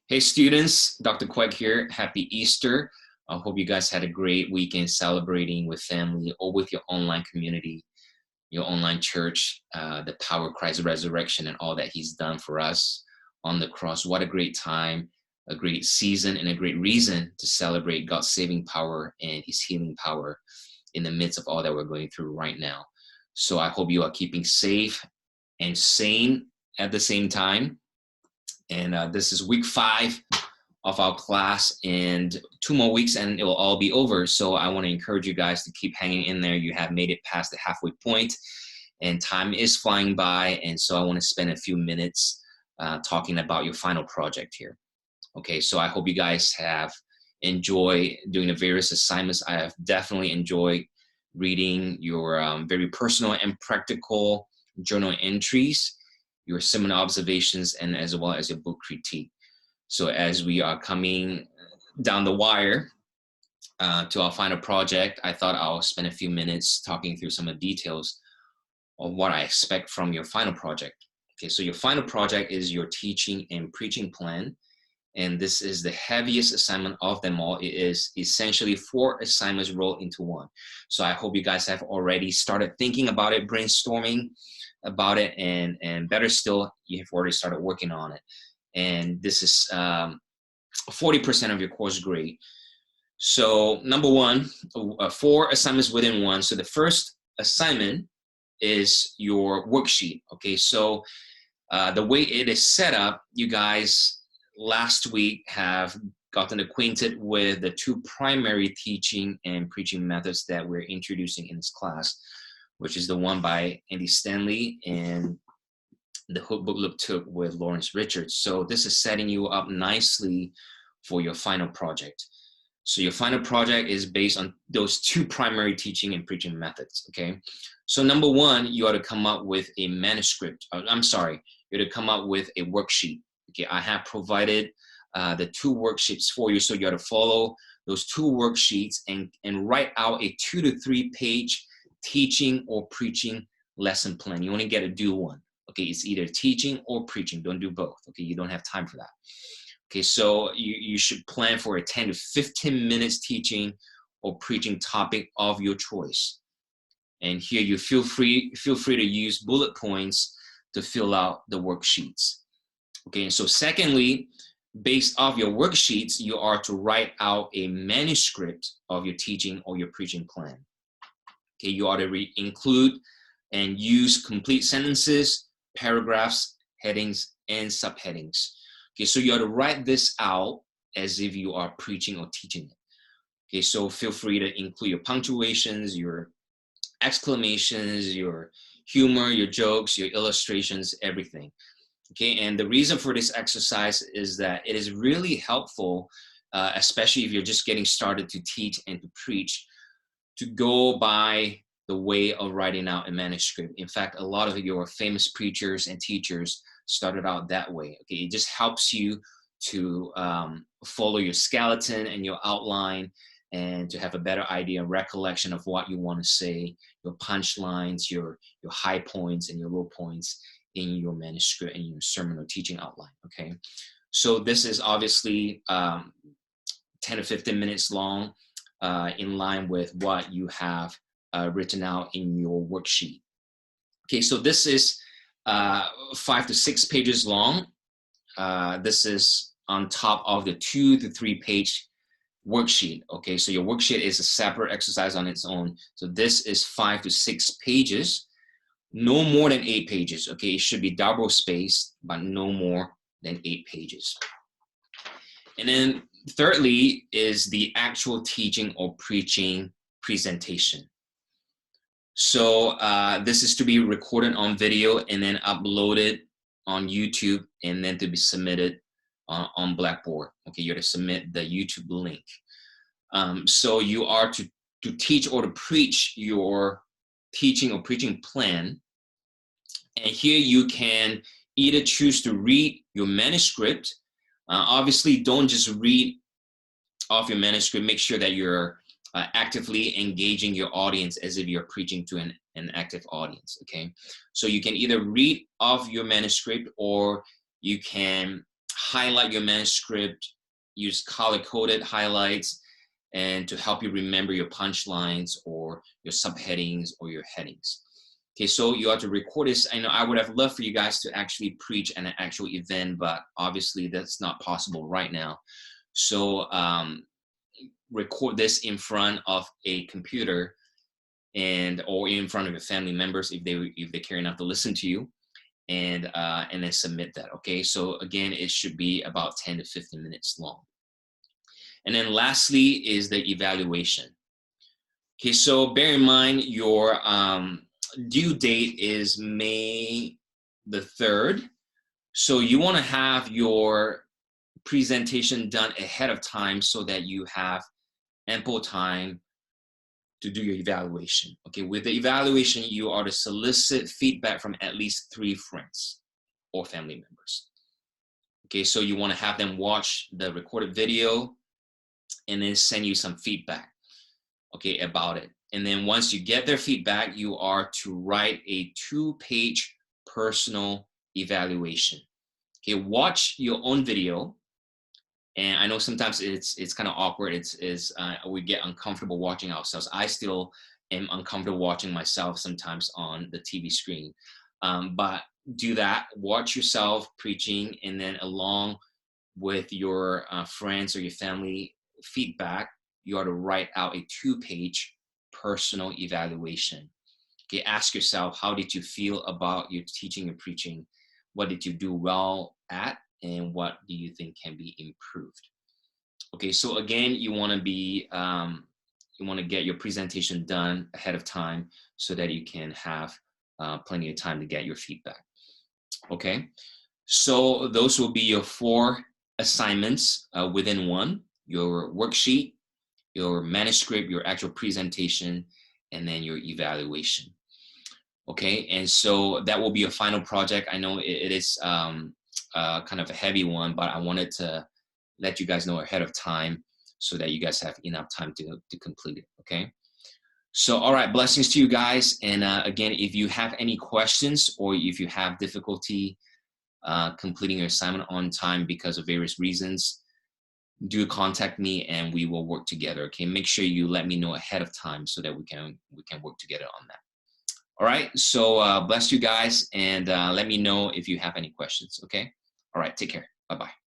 Hey students, Dr. Quek here. Happy Easter. I hope you guys had a great weekend celebrating with family or with your online community, your online church, the power of Christ's resurrection and all that he's done for us on the cross. What a great time, a great season, and a great reason to celebrate God's saving power and his healing power in the midst of all that we're going through right now. So I hope you are keeping safe and sane at the same time. And this is week 5 of our class, and 2 more weeks and it will all be over. So I want to encourage you guys to keep hanging in there. You have made it past the halfway point and time is flying by. And so I want to spend a few minutes talking about your final project here. Okay, so I hope you guys have enjoyed doing the various assignments. I have definitely enjoyed reading your very personal and practical journal entries, your seminar observations, and as well as your book critique. So as we are coming down the wire to our final project, I thought I'll spend a few minutes talking through some of the details of what I expect from your final project. Okay, so your final project is your teaching and preaching plan. And this is the heaviest assignment of them all. It is essentially 4 assignments rolled into one. So I hope you guys have already started thinking about it, brainstorming about it, and better still, you have already started working on it. And this is 40% of your course grade. So number 1, 4 assignments within one. So the first assignment is your worksheet. Okay, so the way it is set up, you guys last week have gotten acquainted with the 2 primary teaching and preaching methods that we're introducing in this class, which is the one by Andy Stanley and the book Look Took with Lawrence Richards. So this is setting you up nicely for your final project. So your final project is based on those 2 primary teaching and preaching methods, okay? So number 1, you ought to come up with a manuscript. You ought to come up with a worksheet. Okay, I have provided the 2 worksheets for you, so you ought to follow those 2 worksheets and write out a 2 to 3 page teaching or preaching lesson plan. You only get to do one. Okay, it's either teaching or preaching. Don't do both. Okay, you don't have time for that. Okay, so you should plan for a 10 to 15 minutes teaching or preaching topic of your choice. And here you feel free to use bullet points to fill out the worksheets. Okay, and so secondly, based off your worksheets, you are to write out a manuscript of your teaching or your preaching plan. Okay, you ought to include and use complete sentences, paragraphs, headings, and subheadings. Okay, so you ought to write this out as if you are preaching or teaching it. Okay, so feel free to include your punctuations, your exclamations, your humor, your jokes, your illustrations, everything. Okay, and the reason for this exercise is that it is really helpful, especially if you're just getting started to teach and to preach, to go by the way of writing out a manuscript. In fact, a lot of your famous preachers and teachers started out that way. Okay, it just helps you to follow your skeleton and your outline and to have a better idea and recollection of what you want to say, your punchlines, your high points and your low points in your manuscript and your sermon or teaching outline. Okay, so this is obviously 10 to 15 minutes long, in line with what you have written out in your worksheet. Okay, so this is 5 to 6 pages long. This is on top of the 2 to 3 page worksheet. Okay, so your worksheet is a separate exercise on its own. So this is 5 to 6 pages. No more than 8 pages, okay? It should be double spaced, but no more than 8 pages. And then thirdly is the actual teaching or preaching presentation. So this is to be recorded on video and then uploaded on YouTube and then to be submitted on Blackboard. Okay, you're to submit the YouTube link. So you are to teach or to preach your teaching or preaching plan. And here you can either choose to read your manuscript. Obviously, don't just read off your manuscript. Make sure that you're actively engaging your audience as if you're preaching to an active audience, okay? So you can either read off your manuscript or you can highlight your manuscript, use color-coded highlights, and to help you remember your punchlines or your subheadings or your headings. Okay, so you have to record this. I know I would have loved for you guys to actually preach at an actual event, but obviously that's not possible right now. So record this in front of a computer or in front of your family members if they care enough to listen to you, and then submit that. Okay, so again, it should be about 10 to 15 minutes long. And then lastly is the evaluation. Okay, so bear in mind your due date is May the 3rd. So you want to have your presentation done ahead of time so that you have ample time to do your evaluation. Okay, with the evaluation, you are to solicit feedback from at least 3 friends or family members. Okay, so you want to have them watch the recorded video and then send you some feedback, okay, about it. And then once you get their feedback, you are to write a 2-page personal evaluation. Okay, watch your own video. And I know sometimes it's kind of awkward. We get uncomfortable watching ourselves. I still am uncomfortable watching myself sometimes on the TV screen. But do that. Watch yourself preaching, and then along with your friends or your family feedback, you are to write out a 2-page personal evaluation. Okay, ask yourself, how did you feel about your teaching and preaching? What did you do well at? And what do you think can be improved? Okay, so again, you want to get your presentation done ahead of time so that you can have plenty of time to get your feedback. Okay, so those will be your 4 assignments within one: your worksheet, your manuscript, your actual presentation, and then your evaluation. Okay, and so that will be a final project. I know it is kind of a heavy one, but I wanted to let you guys know ahead of time so that you guys have enough time to complete it. Okay, so all right, blessings to you guys. And again, if you have any questions or if you have difficulty completing your assignment on time because of various reasons, do contact me and we will work together. Okay, make sure you let me know ahead of time so that we can work together on that. All right, so bless you guys, and let me know if you have any questions. Okay, all right, take care. Bye-bye.